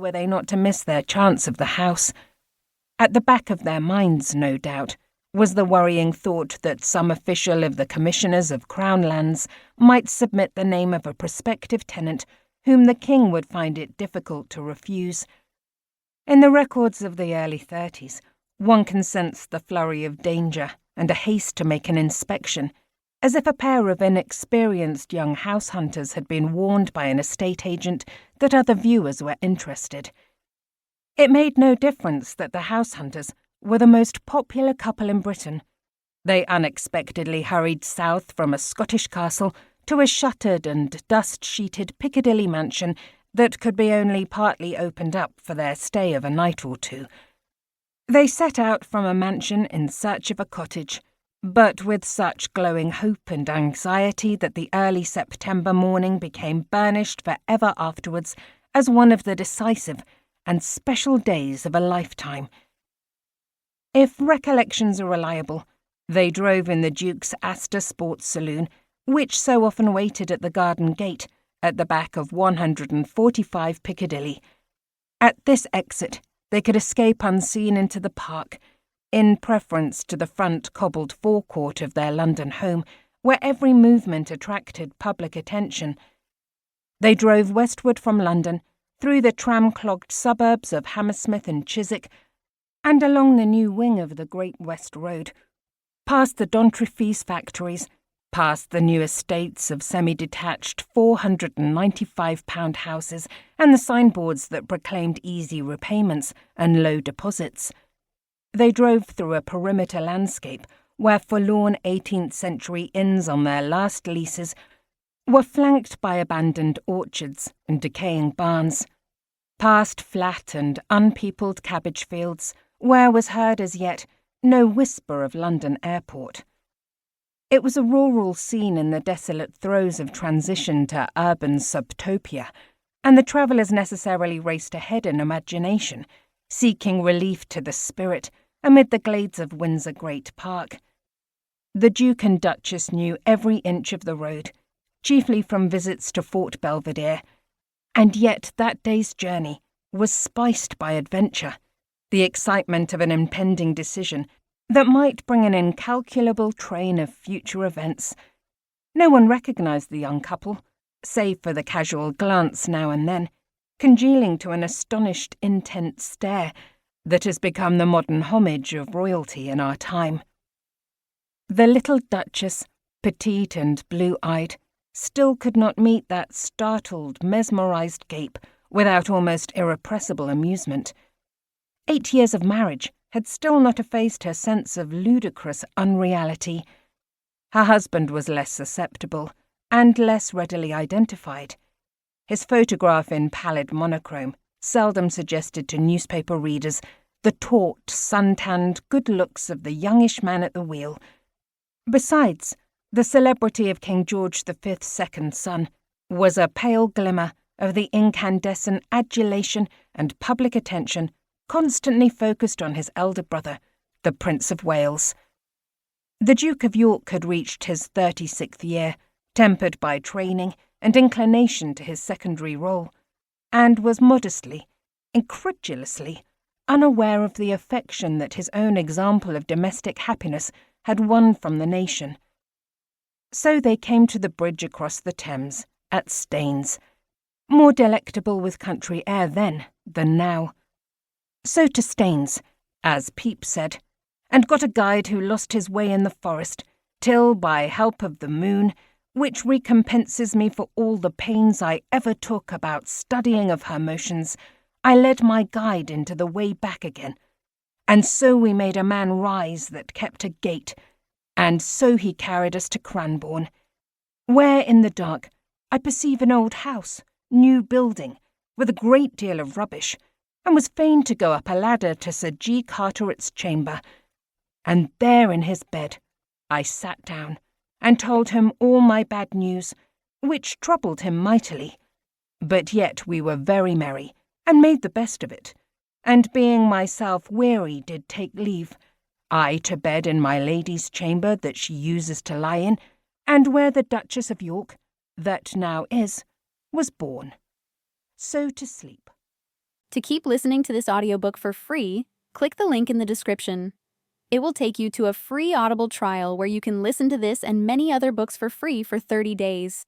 were they not to miss their chance of the house? At the back of their minds, no doubt, was the worrying thought that some official of the Commissioners of Crown Lands might submit the name of a prospective tenant whom the King would find it difficult to refuse. In the records of the early 30s, one can sense the flurry of danger and a haste to make an inspection, as if a pair of inexperienced young house hunters had been warned by an estate agent that other viewers were interested. It made no difference that the house hunters were the most popular couple in Britain. They unexpectedly hurried south from a Scottish castle to a shuttered and dust-sheeted Piccadilly mansion that could be only partly opened up for their stay of a night or two. They set out from a mansion in search of a cottage, but with such glowing hope and anxiety that the early September morning became burnished for ever afterwards as one of the decisive and special days of a lifetime. If recollections are reliable, they drove in the Duke's Astor Sports Saloon, which so often waited at the garden gate at the back of 145 Piccadilly. At this exit, they could escape unseen into the park, in preference to the front cobbled forecourt of their London home, where every movement attracted public attention. They drove westward from London, through the tram-clogged suburbs of Hammersmith and Chiswick, and along the new wing of the Great West Road, past the Dontrefees factories, past the new estates of semi-detached £495 houses and the signboards that proclaimed easy repayments and low deposits. They drove through a perimeter landscape where forlorn 18th-century inns on their last leases were flanked by abandoned orchards and decaying barns, past flat and unpeopled cabbage fields, where was heard as yet no whisper of London Airport. It was a rural scene in the desolate throes of transition to urban subtopia, and the travellers necessarily raced ahead in imagination, seeking relief to the spirit amid the glades of Windsor Great Park. The Duke and Duchess knew every inch of the road, chiefly from visits to Fort Belvedere, and yet that day's journey was spiced by adventure, the excitement of an impending decision that might bring an incalculable train of future events. No one recognised the young couple, save for the casual glance now and then, congealing to an astonished, intent stare that has become the modern homage of royalty in our time. The little Duchess, petite and blue-eyed, still could not meet that startled, mesmerised gape without almost irrepressible amusement. 8 years of marriage had still not effaced her sense of ludicrous unreality. Her husband was less susceptible and less readily identified. His photograph in pallid monochrome seldom suggested to newspaper readers the taut, sun-tanned good looks of the youngish man at the wheel. Besides, the celebrity of King George V's second son was a pale glimmer of the incandescent adulation and public attention constantly focused on his elder brother, the Prince of Wales. The Duke of York had reached his 36th year, tempered by training and inclination to his secondary role, and was modestly, incredulously, unaware of the affection that his own example of domestic happiness had won from the nation. So they came to the bridge across the Thames, at Staines, more delectable with country air then than now. So to Staines, as Pepys said, and got a guide who lost his way in the forest, till, by help of the moon, which recompenses me for all the pains I ever took about studying of her motions, I led my guide into the way back again. And so we made a man rise that kept a gate, and so he carried us to Cranbourne, where in the dark I perceive an old house, new building, with a great deal of rubbish, and was fain to go up a ladder to Sir G. Carteret's chamber, and there in his bed I sat down and told him all my bad news, which troubled him mightily. But yet we were very merry, and made the best of it, and being myself weary did take leave, I to bed in my lady's chamber that she uses to lie in, and where the Duchess of York, that now is, was born. So to sleep. To keep listening to this audiobook for free, click the link in the description. It will take you to a free Audible trial where you can listen to this and many other books for free for 30 days.